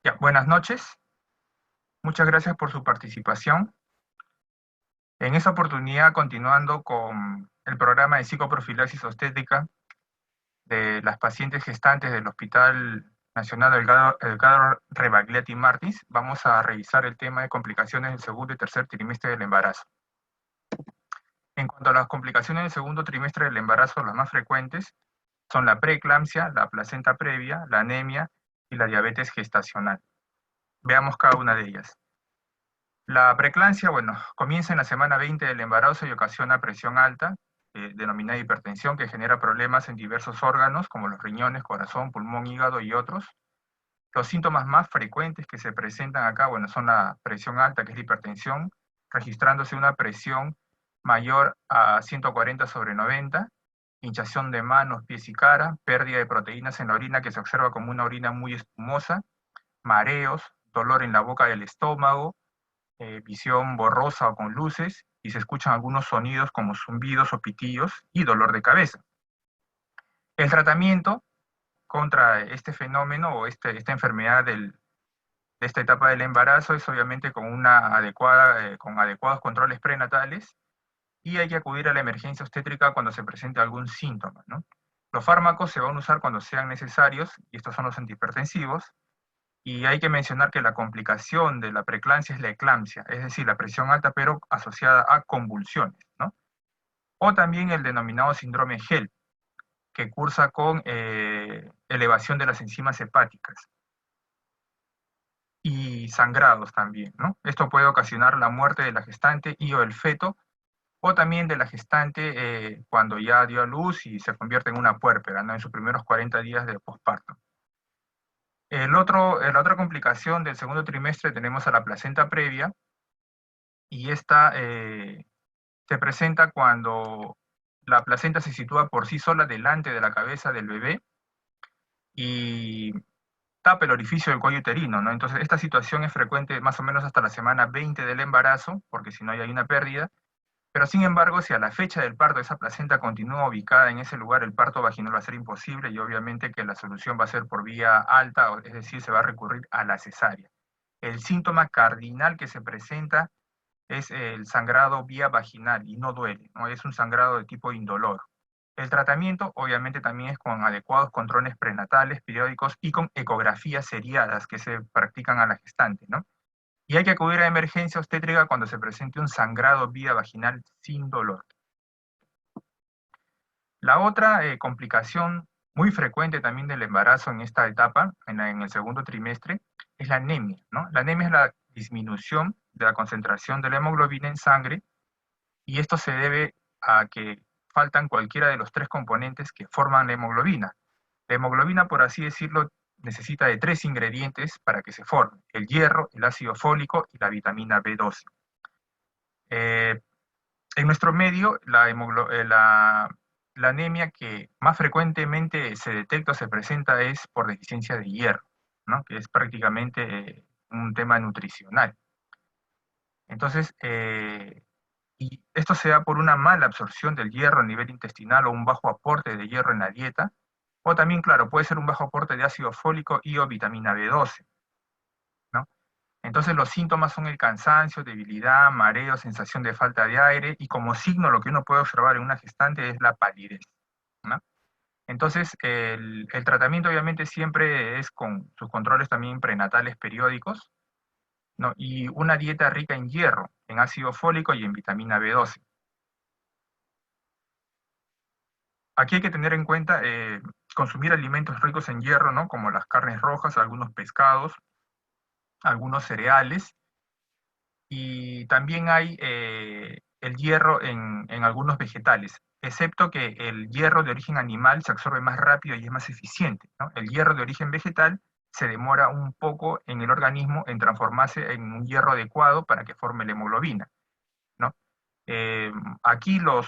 Ya, buenas noches. Muchas gracias por su participación. En esta oportunidad, continuando con el programa de psicoprofilaxis obstétrica de las pacientes gestantes del Hospital Nacional Edgardo Rebagliati Martins, vamos a revisar el tema de complicaciones del segundo y tercer trimestre del embarazo. En cuanto a las complicaciones del segundo trimestre del embarazo, las más frecuentes son la preeclampsia, la placenta previa, la anemia y la diabetes gestacional. Veamos cada una de ellas. La preeclampsia, bueno, comienza en la semana 20 del embarazo y ocasiona presión alta, denominada hipertensión, que genera problemas en diversos órganos, como los riñones, corazón, pulmón, hígado y otros. Los síntomas más frecuentes que se presentan acá, bueno, son la presión alta, que es la hipertensión, registrándose una presión mayor a 140/90, hinchazón de manos, pies y cara, pérdida de proteínas en la orina, que se observa como una orina muy espumosa, mareos, dolor en la boca del estómago, visión borrosa o con luces, y se escuchan algunos sonidos como zumbidos o pitillos y dolor de cabeza. El tratamiento contra este fenómeno o esta enfermedad de esta etapa del embarazo es obviamente con adecuados controles prenatales, y hay que acudir a la emergencia obstétrica cuando se presente algún síntoma, ¿no? Los fármacos se van a usar cuando sean necesarios, y estos son los antihipertensivos. Y hay que mencionar que la complicación de la preeclampsia es la eclampsia, es decir, la presión alta pero asociada a convulsiones, ¿no? O también el denominado síndrome HELP, que cursa con elevación de las enzimas hepáticas y sangrados también, ¿no? Esto puede ocasionar la muerte de la gestante y o el feto, o también de la gestante cuando ya dio a luz y se convierte en una puérpera, ¿no? En sus primeros 40 días de posparto. La otra complicación del segundo trimestre tenemos a la placenta previa, y esta se presenta cuando la placenta se sitúa por sí sola delante de la cabeza del bebé y tapa el orificio del cuello uterino, ¿no? Entonces, esta situación es frecuente más o menos hasta la semana 20 del embarazo, porque si no hay una pérdida, pero sin embargo, si a la fecha del parto esa placenta continúa ubicada en ese lugar, el parto vaginal va a ser imposible, y obviamente que la solución va a ser por vía alta, es decir, se va a recurrir a la cesárea. El síntoma cardinal que se presenta es el sangrado vía vaginal y no duele, ¿no? Es un sangrado de tipo indolor. El tratamiento obviamente también es con adecuados controles prenatales, periódicos y con ecografías seriadas que se practican a la gestante, ¿no? Y hay que acudir a emergencia obstétrica cuando se presente un sangrado vía vaginal sin dolor. La otra complicación muy frecuente también del embarazo en esta etapa, en el segundo trimestre, es la anemia, ¿no? La anemia es la disminución de la concentración de la hemoglobina en sangre, y esto se debe a que faltan cualquiera de los tres componentes que forman la hemoglobina. La hemoglobina, por así decirlo, necesita de tres ingredientes para que se forme: el hierro, el ácido fólico y la vitamina B12. En nuestro medio, la anemia que más frecuentemente se detecta o se presenta es por deficiencia de hierro, ¿no? Que es prácticamente un tema nutricional. Entonces, y esto se da por una mala absorción del hierro a nivel intestinal o un bajo aporte de hierro en la dieta, o también, claro, puede ser un bajo aporte de ácido fólico y o vitamina B12, ¿no? Entonces los síntomas son el cansancio, debilidad, mareo, sensación de falta de aire, y como signo lo que uno puede observar en una gestante es la palidez, ¿no? Entonces el tratamiento obviamente siempre es con sus controles también prenatales periódicos, ¿no? Y una dieta rica en hierro, en ácido fólico y en vitamina B12. Aquí hay que tener en cuenta consumir alimentos ricos en hierro, ¿no? Como las carnes rojas, algunos pescados, algunos cereales, y también hay el hierro en algunos vegetales, excepto que el hierro de origen animal se absorbe más rápido y es más eficiente, ¿no? El hierro de origen vegetal se demora un poco en el organismo en transformarse en un hierro adecuado para que forme la hemoglobina, ¿no? Eh, Aquí los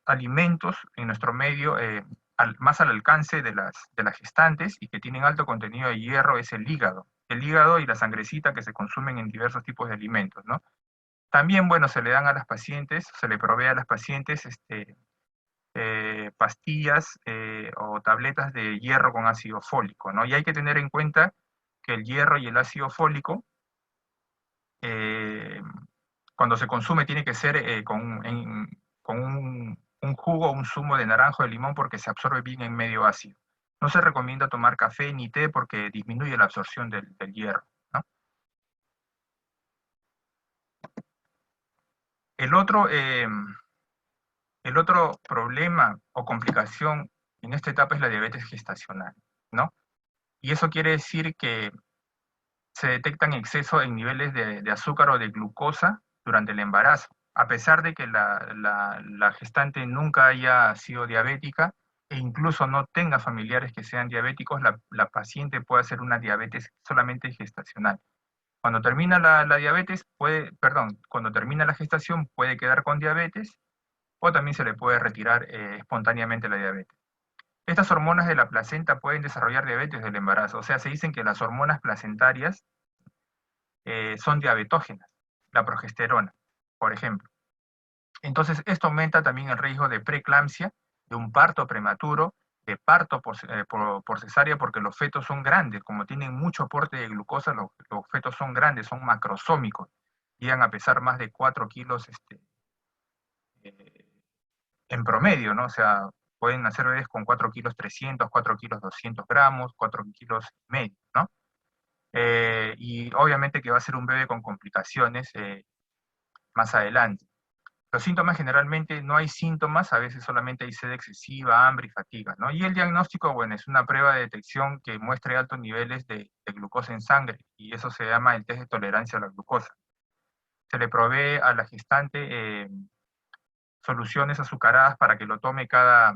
alimentos en nuestro medio más al alcance de las gestantes y que tienen alto contenido de hierro es el hígado. El hígado y la sangrecita que se consumen en diversos tipos de alimentos, ¿no? También, bueno, se le dan a las pacientes, se le provee a las pacientes pastillas o tabletas de hierro con ácido fólico, ¿no? Y hay que tener en cuenta que el hierro y el ácido fólico, cuando se consume tiene que ser con un jugo o un zumo de naranja o de limón porque se absorbe bien en medio ácido. No se recomienda tomar café ni té porque disminuye la absorción del hierro, ¿no? El otro problema o complicación en esta etapa es la diabetes gestacional, ¿no? Y eso quiere decir que se detectan exceso en niveles de azúcar o de glucosa durante el embarazo. A pesar de que la gestante nunca haya sido diabética e incluso no tenga familiares que sean diabéticos, la paciente puede hacer una diabetes solamente gestacional. Cuando termina la diabetes, cuando termina la gestación puede quedar con diabetes o también se le puede retirar espontáneamente la diabetes. Estas hormonas de la placenta pueden desarrollar diabetes del embarazo. O sea, se dicen que las hormonas placentarias son diabetógenas, la progesterona, por ejemplo. Entonces, esto aumenta también el riesgo de preeclampsia, de un parto prematuro, de parto por cesárea, porque los fetos son grandes, como tienen mucho aporte de glucosa, los fetos son grandes, son macrosómicos, llegan a pesar más de 4 kilos eh, en promedio, ¿no? O sea, pueden nacer bebés con 4 kilos 300, 4 kilos 200 gramos, 4 kilos y medio, ¿no? Y obviamente que va a ser un bebé con complicaciones más adelante. Los síntomas generalmente no hay síntomas, a veces solamente hay sed excesiva, hambre y fatiga, ¿no? Y el diagnóstico, bueno, es una prueba de detección que muestre altos niveles de glucosa en sangre, y eso se llama el test de tolerancia a la glucosa. Se le provee a la gestante soluciones azucaradas para que lo tome cada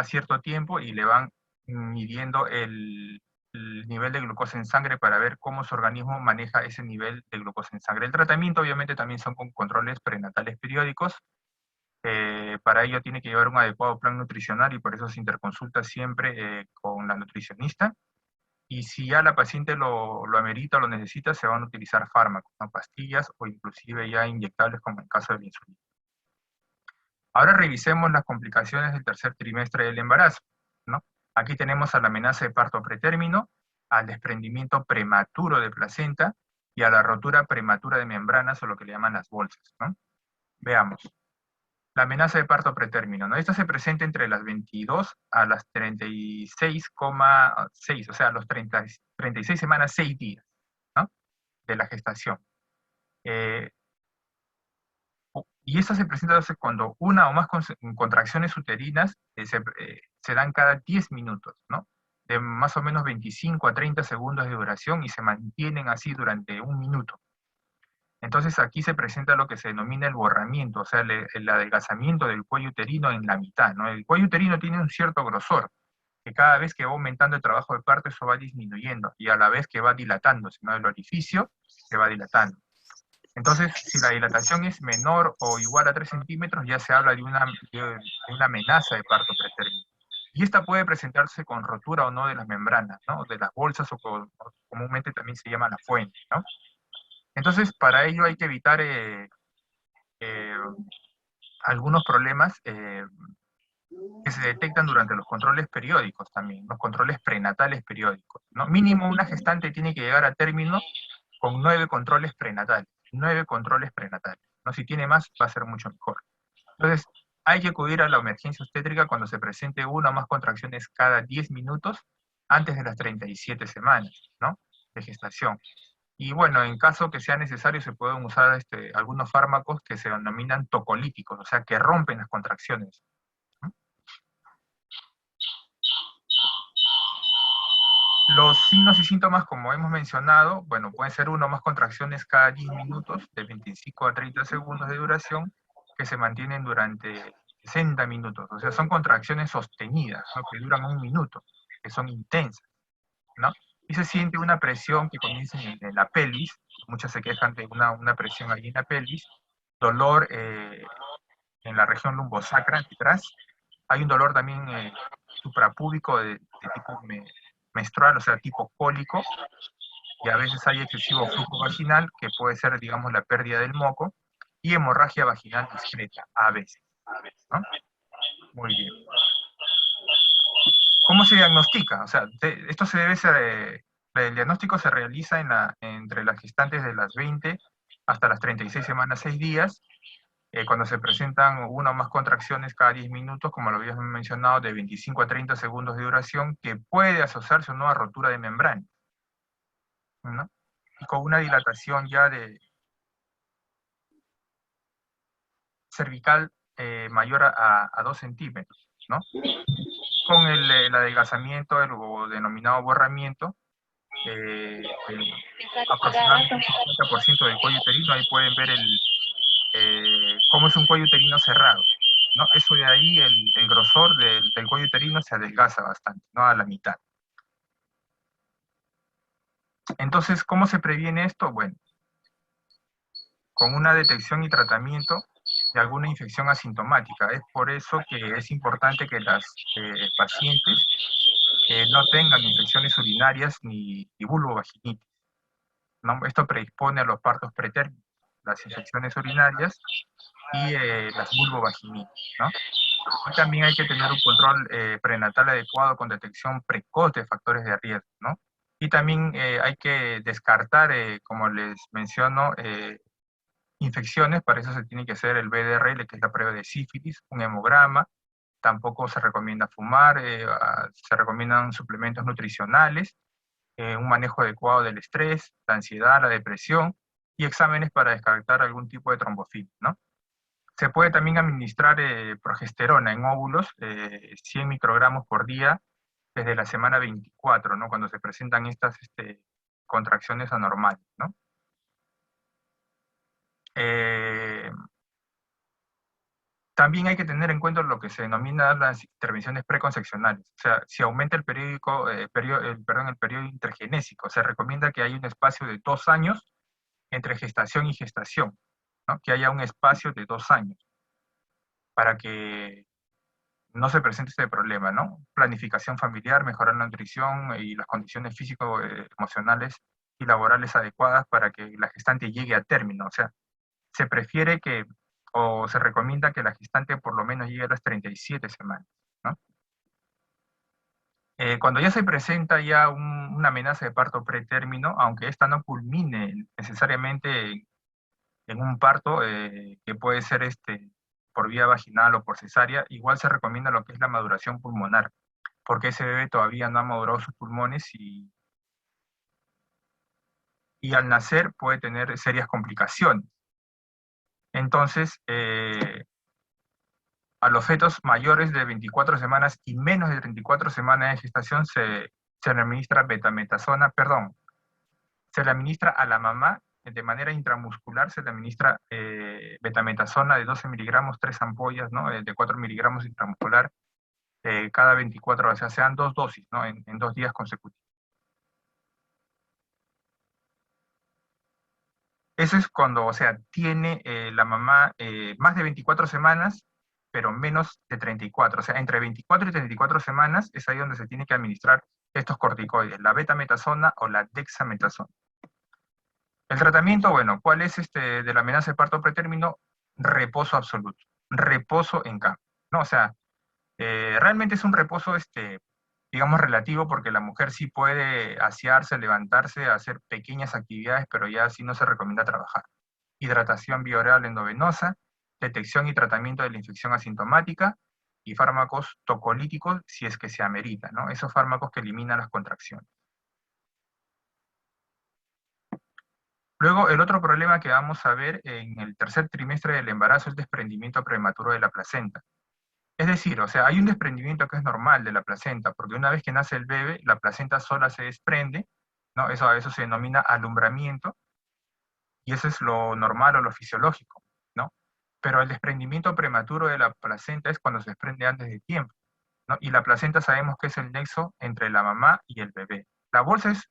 cierto tiempo y le van midiendo el nivel de glucosa en sangre para ver cómo su organismo maneja ese nivel de glucosa en sangre. El tratamiento obviamente también son con controles prenatales periódicos. Para ello tiene que llevar un adecuado plan nutricional y por eso se interconsulta siempre con la nutricionista. Y si ya la paciente lo amerita o lo necesita, se van a utilizar fármacos, ¿no? Pastillas o inclusive ya inyectables como en el caso de la insulina. Ahora revisemos las complicaciones del tercer trimestre del embarazo, ¿no? Aquí tenemos a la amenaza de parto pretérmino, al desprendimiento prematuro de placenta y a la rotura prematura de membranas o lo que le llaman las bolsas, ¿no? Veamos. La amenaza de parto pretérmino, ¿no? Esta se presenta entre las 22 a las 36,6, o sea, los 36 semanas, 6 días, ¿no? De la gestación. Y esta se presenta cuando una o más contracciones uterinas se dan cada 10 minutos, ¿no? De más o menos 25 a 30 segundos de duración y se mantienen así durante un minuto. Entonces aquí se presenta lo que se denomina el borramiento, o sea, el adelgazamiento del cuello uterino en la mitad, ¿no? El cuello uterino tiene un cierto grosor, que cada vez que va aumentando el trabajo de parto, eso va disminuyendo, y a la vez que va dilatándose, ¿no? El orificio se va dilatando. Entonces, si la dilatación es menor o igual a 3 centímetros, ya se habla de una amenaza de parto pretérmino. Y esta puede presentarse con rotura o no de las membranas, ¿no? De las bolsas o comúnmente también se llama la fuente, ¿no? Entonces, para ello hay que evitar eh, algunos problemas que se detectan durante los controles periódicos también, los controles prenatales periódicos, ¿no? Mínimo una gestante tiene que llegar a término con 9 controles prenatales, 9 controles prenatales, ¿no? Si tiene más, va a ser mucho mejor. Entonces, hay que acudir a la emergencia obstétrica cuando se presente una o más contracciones cada 10 minutos antes de las 37 semanas, ¿no? De gestación. Y bueno, en caso que sea necesario, se pueden usar algunos fármacos que se denominan tocolíticos, o sea, que rompen las contracciones, ¿no? Los signos y síntomas, como hemos mencionado, bueno, pueden ser uno o más contracciones cada 10 minutos, de 25 a 30 segundos de duración, que se mantienen durante 60 minutos. O sea, son contracciones sostenidas, ¿no? Que duran un minuto, que son intensas, ¿no? Y se siente una presión que comienza en la pelvis, muchas se quejan de una presión ahí en la pelvis, dolor en la región lumbosacra, detrás. Hay un dolor también suprapúbico de tipo menstrual, o sea, tipo cólico, y a veces hay excesivo flujo vaginal, que puede ser, digamos, la pérdida del moco, y hemorragia vaginal discreta, a veces, ¿no? Muy bien. ¿Cómo se diagnostica? O sea, esto se debe El diagnóstico se realiza entre las gestantes de las 20 hasta las 36 semanas, 6 días, cuando se presentan una o más contracciones cada 10 minutos, como lo habíamos mencionado, de 25 a 30 segundos de duración, que puede asociarse o no a rotura de membrana, ¿no? Y con una dilatación ya de cervical mayor a 2 centímetros, ¿no? Con el adelgazamiento, o denominado borramiento, aproximadamente un 50% del cuello uterino. Ahí pueden ver cómo es un cuello uterino cerrado, ¿no? Eso de ahí, el grosor del cuello uterino se adelgaza bastante, ¿no? A la mitad. Entonces, ¿cómo se previene esto? Bueno, con una detección y tratamiento de alguna infección asintomática. Es por eso que es importante que las pacientes no tengan infecciones urinarias ni vulvovaginitis, ¿no? Esto predispone a los partos pretérmicos, las infecciones urinarias y las vulvovaginitis, ¿no? Y también hay que tener un control prenatal adecuado con detección precoz de factores de riesgo, ¿no? Y también hay que descartar, como les menciono, infecciones. Para eso se tiene que hacer el BDRL, que es la prueba de sífilis, un hemograma. Tampoco se recomienda fumar, se recomiendan suplementos nutricionales, un manejo adecuado del estrés, la ansiedad, la depresión, y exámenes para descartar algún tipo de trombofilia, ¿no? Se puede también administrar progesterona en óvulos, 100 microgramos por día, desde la semana 24, ¿no? Cuando se presentan estas contracciones anormales, ¿no? Eh, También hay que tener en cuenta lo que se denomina las intervenciones preconcepcionales. O sea, si aumenta el el periodo intergenésico, se recomienda que haya un espacio de 2 años entre gestación y gestación, ¿no? Que haya un espacio de 2 años para que no se presente este problema, ¿no? Planificación familiar, mejorar la nutrición y las condiciones físico-emocionales y laborales adecuadas para que la gestante llegue a término. O sea, se prefiere o se recomienda que la gestante por lo menos llegue a las 37 semanas, ¿no? Cuando ya se presenta ya una amenaza de parto pretérmino, aunque esta no culmine necesariamente en un parto, que puede ser por vía vaginal o por cesárea, igual se recomienda lo que es la maduración pulmonar, porque ese bebé todavía no ha madurado sus pulmones y al nacer puede tener serias complicaciones. Entonces, a los fetos mayores de 24 semanas y menos de 34 semanas de gestación se le administra betametasona, perdón, se le administra a la mamá de manera intramuscular, se le administra betametasona de 12 miligramos, 3 ampollas, ¿no? De 4 miligramos intramuscular cada 24 horas, o sea, sean 2 dosis, ¿no? En 2 días consecutivos. Eso es cuando, o sea, tiene la mamá más de 24 semanas, pero menos de 34. O sea, entre 24 y 34 semanas es ahí donde se tiene que administrar estos corticoides, la betametasona o la dexametasona. El tratamiento, bueno, ¿cuál es de la amenaza de parto pretérmino? Reposo absoluto, reposo en cama, ¿no? O sea, realmente es un reposo, digamos, relativo, porque la mujer sí puede asearse, levantarse, hacer pequeñas actividades, pero ya sí no se recomienda trabajar. Hidratación bioral endovenosa, detección y tratamiento de la infección asintomática, y fármacos tocolíticos si es que se amerita, ¿no? Esos fármacos que eliminan las contracciones. Luego, el otro problema que vamos a ver en el tercer trimestre del embarazo es el desprendimiento prematuro de la placenta. Es decir, o sea, hay un desprendimiento que es normal de la placenta, porque una vez que nace el bebé, la placenta sola se desprende, ¿no? Eso se denomina alumbramiento, y eso es lo normal o lo fisiológico, ¿no? Pero el desprendimiento prematuro de la placenta es cuando se desprende antes de tiempo, ¿no? Y la placenta sabemos que es el nexo entre la mamá y el bebé. La bolsa es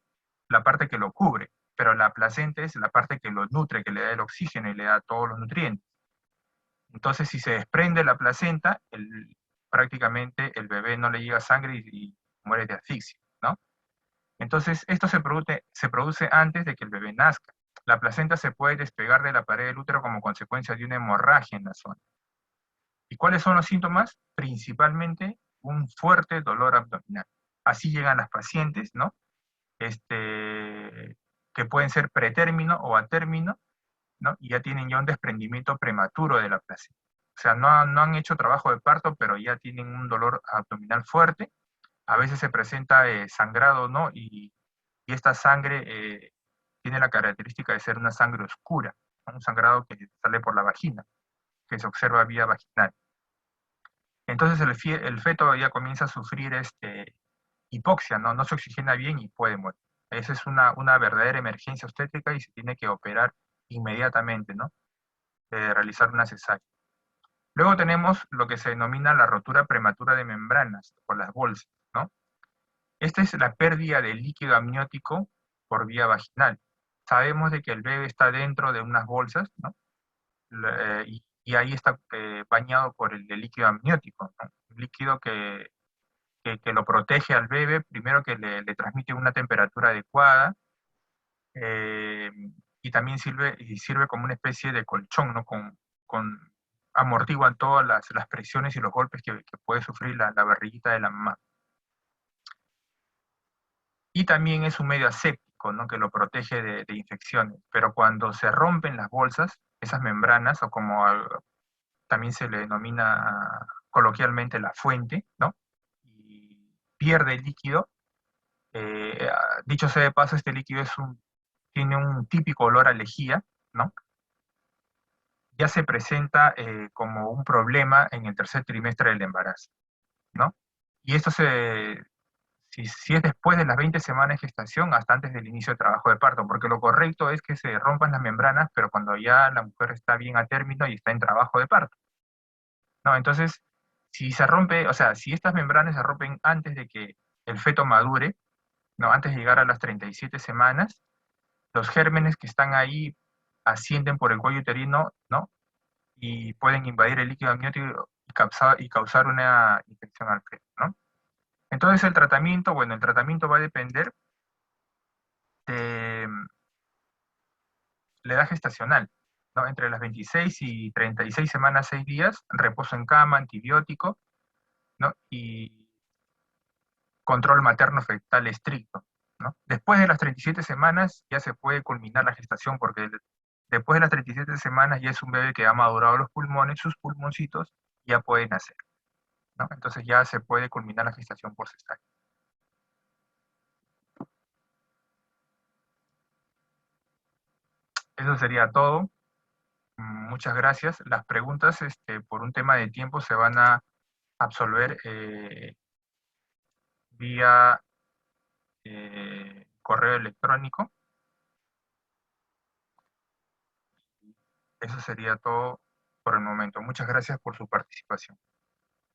la parte que lo cubre, pero la placenta es la parte que lo nutre, que le da el oxígeno y le da todos los nutrientes. Entonces, si se desprende la placenta, prácticamente el bebé no le llega sangre y muere de asfixia, ¿no? Entonces, esto se produce antes de que el bebé nazca. La placenta se puede despegar de la pared del útero como consecuencia de una hemorragia en la zona. ¿Y cuáles son los síntomas? Principalmente un fuerte dolor abdominal. Así llegan las pacientes, ¿no? que pueden ser pretérmino o a término, ¿no? Y ya tienen ya un desprendimiento prematuro de la placenta. O sea, no han hecho trabajo de parto, pero ya tienen un dolor abdominal fuerte. A veces se presenta sangrado, ¿no? Y esta sangre tiene la característica de ser una sangre oscura, ¿no? Un sangrado que sale por la vagina, que se observa vía vaginal. Entonces el feto ya comienza a sufrir hipoxia, ¿no? No se oxigena bien y puede morir. Esa es una verdadera emergencia obstétrica y se tiene que operar inmediatamente, ¿no? Realizar una cesárea. Luego tenemos lo que se denomina la rotura prematura de membranas, o las bolsas, ¿no? Esta es la pérdida de líquido amniótico por vía vaginal. Sabemos de que el bebé está dentro de unas bolsas, ¿no? Y ahí está bañado por el líquido amniótico, ¿no? Un líquido que lo protege al bebé, primero que le transmite una temperatura adecuada, eh, y también sirve como una especie de colchón, ¿no? Amortiguan todas las presiones y los golpes que puede sufrir la barriguita de la mamá. Y también es un medio aséptico, ¿no? Que lo protege de infecciones. Pero cuando se rompen las bolsas, esas membranas, o como también se le denomina coloquialmente la fuente, ¿no? Y pierde el líquido. Dicho sea de paso, este líquido tiene un típico olor a lejía, ¿no? Ya se presenta como un problema en el tercer trimestre del embarazo, ¿no? Y esto si es después de las 20 semanas de gestación, hasta antes del inicio del trabajo de parto, porque lo correcto es que se rompan las membranas, pero cuando ya la mujer está bien a término y está en trabajo de parto, ¿no? Entonces, si se rompe, o sea, si estas membranas se rompen antes de que el feto madure, ¿no? Antes de llegar a las 37 semanas, los gérmenes que están ahí ascienden por el cuello uterino, ¿no? Y pueden invadir el líquido amniótico y causar una infección al feto, ¿no? Entonces el tratamiento, bueno, el tratamiento va a depender de la edad gestacional, ¿no? Entre las 26 y 36 semanas, 6 días, reposo en cama, antibiótico, ¿no? Y control materno fetal estricto, ¿no? Después de las 37 semanas ya se puede culminar la gestación porque después de las 37 semanas ya es un bebé que ha madurado los pulmones, sus pulmoncitos ya pueden nacer, ¿no? Entonces ya se puede culminar la gestación por cesárea. Eso sería todo. Muchas gracias. Las preguntas, por un tema de tiempo, se van a absolver vía correo electrónico. Eso sería todo por el momento. Muchas gracias por su participación.